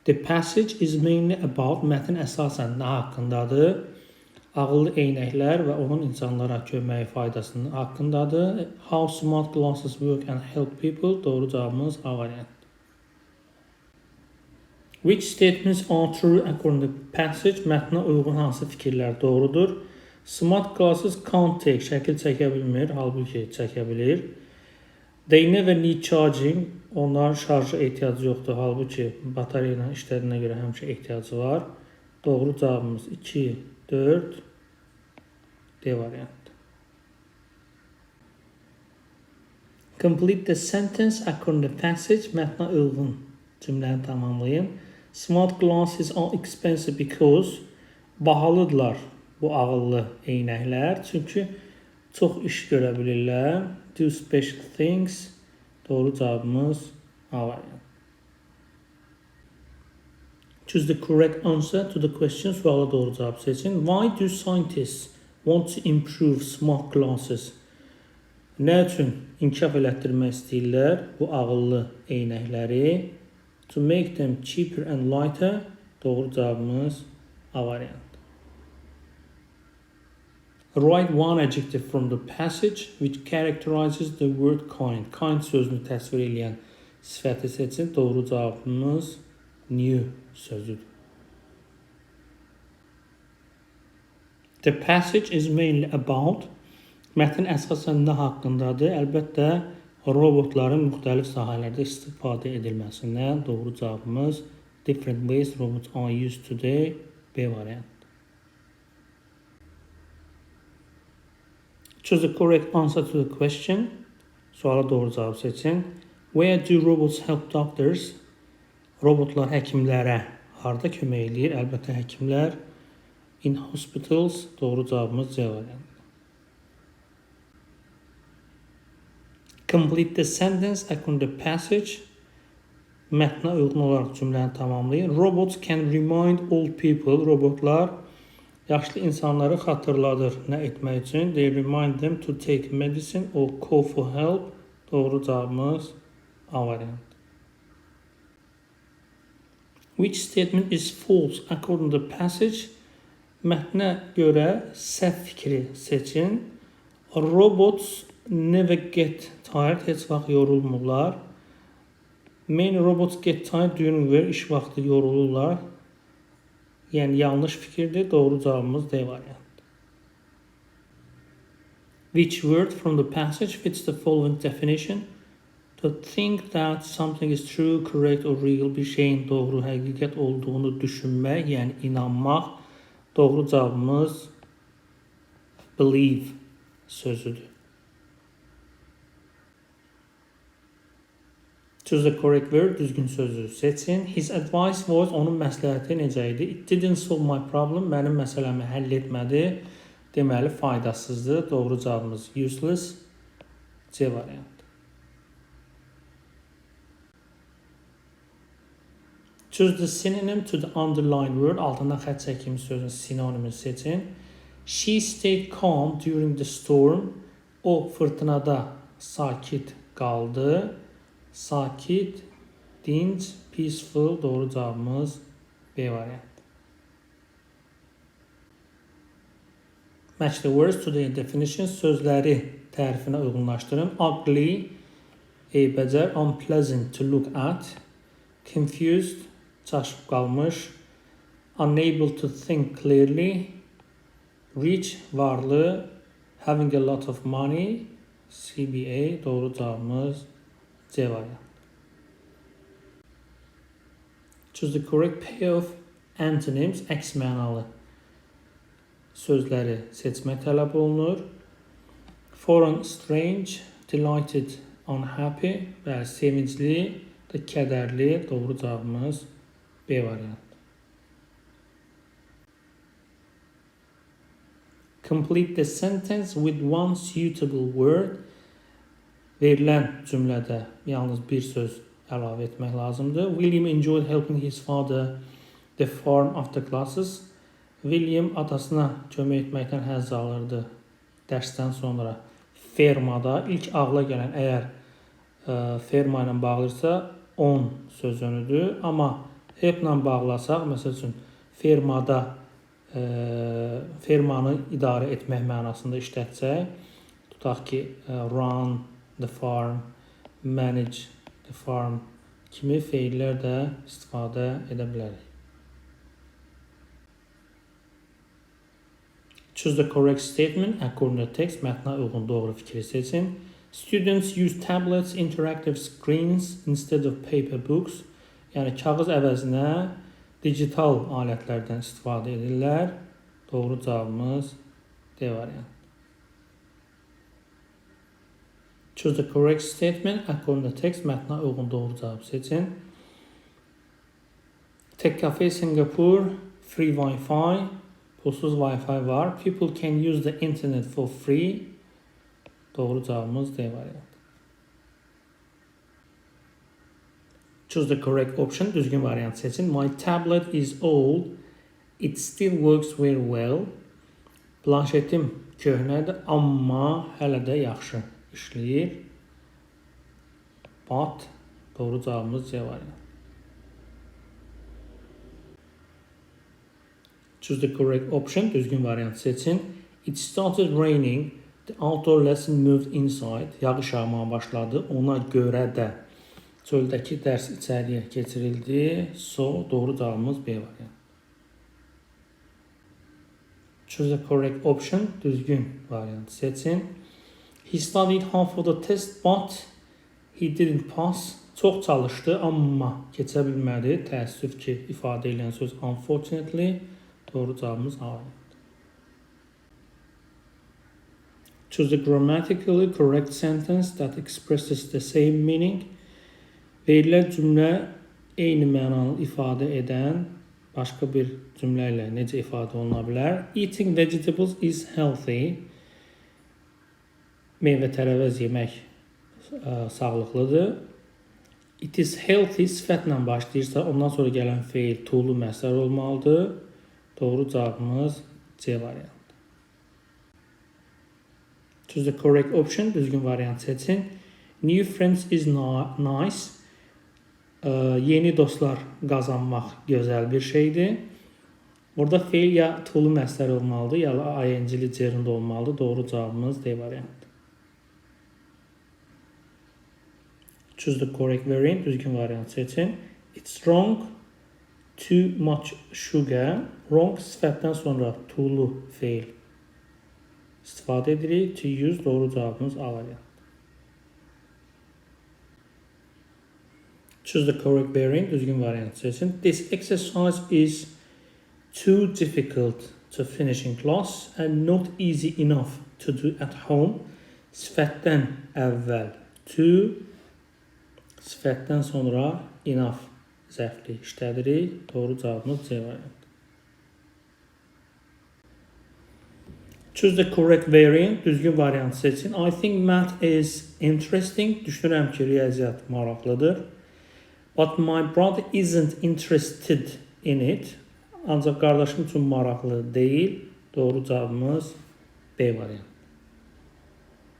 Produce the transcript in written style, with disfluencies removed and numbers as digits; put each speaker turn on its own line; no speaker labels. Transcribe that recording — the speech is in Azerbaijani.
The passage is mainly about, mətn əsasən nə haqqındadır? Ağıllı eynəklər və onun insanlara köməyi faydasının haqqındadır. How smart glasses work and help people. Doğru cavabımız A variantı. Which statements are true according to the passage? Mətnə uyğun hansı fikirlər doğrudur? Smart glasses can't take, şəkil çəkə bilmir, halbuki çəkə bilir. They never need charging, onlar şarja ehtiyacı yoxdur, halbuki batarya ilə işlədiyinə görə həmişə ehtiyacı var. Doğru cavabımız 2, 4, D variantı. Complete the sentence according to the passage. Mətnə uyğun cümləni tamamlayın. Smart glasses are expensive because bahalıdırlar bu ağıllı eynəklər. Çünki çox iş görə bilirlər. Do special things. Doğru cavabımız A variantı. Choose the correct answer to the question. Suala doğru cavab seçin. Why do scientists want to improve smart glasses? Nə üçün inkişaf elətdirmək istəyirlər bu ağıllı eynəkləri? To make them cheaper and lighter. Doğru cavabımız A variantı. Write one adjective from the passage which characterizes the word kind. Kind sözünü təsvir edən sifəti seçin. Doğru cavabımız new sözüdür. The passage is mainly about. Mətn əsasən nə haqqındadır? Əlbəttə, robotların müxtəlif sahələrdə istifadə edilməsindən. Doğru cavabımız different ways robots are used today. B variantı. Choose the correct answer to the question. Suala doğru cavab seçin. Where do robots help doctors? Robotlar həkimlərə harda kömək edir? Əlbəttə həkimlər in hospitals. Doğru cavabımız C variantı. Complete the sentence according to the passage. Mətnə uyğun olaraq cümləni tamamlayın. Robots can remind old people. Robotlar yaşlı insanları xatırladır. Nə etmək üçün? They remind them to take medicine or call for help. Doğru cavabımız A variantı. Which statement is false according to the passage? Mətnə görə səhv fikri seçin. Robots never get tired. Heç vaxt yorulmurlar. Many robots get tired during work. İş vaxtı yorulurlar. Yəni yanlış fikirdir. Doğru cavabımız D variantı. Which word from the passage fits the following definition? To think that something is true, correct or real. Bir şeyin doğru, həqiqət olduğunu düşünmək, yəni inanmaq. Doğru cavabımız believe sözüdür. Choose the correct word, düzgün sözü seçin. His advice was, onun məsləhəti necə idi? It didn't solve my problem, mənim məsələmi həll etmədi. Deməli, faydasızdır. Doğru cavabımız useless. C variantı. Choose the synonym to the underlined word. Altından xətt çəkilmiş sözün sinonimini seçin. She stayed calm during the storm. O fırtınada sakit qaldı. Sakit, dinc, peaceful. Doğru cavabımız B variantı. Match the words to the definition. Sözləri tərifinə uyğunlaşdırın. Ugly, eybəcər. Unpleasant, to look at. Confused, çaşıb qalmış. Unable to think clearly. Rich, varlı. Having a lot of money. CBA. Doğru cavabımız C variantı. Choose the correct pair of antonyms. Əks mənalı sözləri seçmək tələb olunur. Foreign, strange, delighted, unhappy. Bəli, sevincli, kədərli. Doğru cavabımız B variantı. Complete the sentence with one suitable word. Verilən cümlədə yalnız bir söz əlavə etmək lazımdır. William enjoyed helping his father the farm after classes. William atasına kömək etməkdən həzz alırdı dərsdən sonra fermada. İlk ağla gələn, əgər ferma ilə bağlıysa, on sözünüdür. Amma Have-la bağlasaq, məsəl üçün fermada fermanı idarə etmək mənasında işlətsək, tutaq ki, run the farm, manage the farm kimi feillər də istifadə edə bilərik. Choose the correct statement according to text. Mətnə uyğun doğru fikri seçin. Students use tablets, interactive screens instead of paper books. Yəni kağız əvəzinə digital alətlərdən istifadə edirlər. Doğru cavabımız D variantı. Choose the correct statement according to text. Mətnə uyğun doğru cavab seçin. Tech Cafe Singapore, free Wi-Fi. Pulsuz Wi-Fi var. People can use the internet for free. Doğru cavabımız D variantı. Choose the correct option. Düzgün variant seçin. My tablet is old. It still works very well. Planşetim köhnədir, amma hələ də yaxşı işləyir. But doğru cavabımız C variantı. Choose the correct option. Düzgün variant seçin. It started raining. The outdoor lesson moved inside. Yağış yağmağa başladı. Ona görə də çöldəki dərs içəriyə keçirildi. So, doğru cavabımız B variantı. Choose the correct option. Düzgün variant seçin. He studied half of the test, but he didn't pass. Çox çalışdı, amma keçə bilmədi. Təəssüf ki, ifadə edən söz unfortunately. Doğru cavabımız A variantı. Choose the grammatically correct sentence that expresses the same meaning. Verilən cümlə eyni mənanı ifadə edən başqa bir cümlə ilə necə ifadə oluna bilər? Eating vegetables is healthy. Meyvə tərəvəz yemək sağlıqlıdır. It is healthy sifətlə başlayırsa, ondan sonra gələn feil to'lu məsdər olmalıdır. Doğru cavabımız C variantı. Choose the correct option. Düzgün variant seçin. New friends is nice. Yeni dostlar qazanmaq gözəl bir şeydir. Burada feil ya to'lu məsdər olmalıdır, ya da ing-li gerund olmalıdır. Doğru cavabımız D variantı. Choose the correct variant. Düzgün variant seçin. It's wrong. Too much sugar. Wrong sifətdən sonra to'lu feil istifadə edirik. To use doğru cavabımız A variantı. Choose the correct variant. Düzgün variant seçin. This exercise is too difficult to finish in class and not easy enough to do at home. Sifətdən əvvəl to, sifətdən sonra enough zərfli işlədirik. Doğru cavabımız C variantı. Choose the correct variant. Düzgün variant seçin. I think math is interesting. Düşünürəm ki, riyaziyyat maraqlıdır. But my brother isn't interested in it. Ancaq qardaşım üçün maraqlı deyil. Doğru cavabımız B variantı.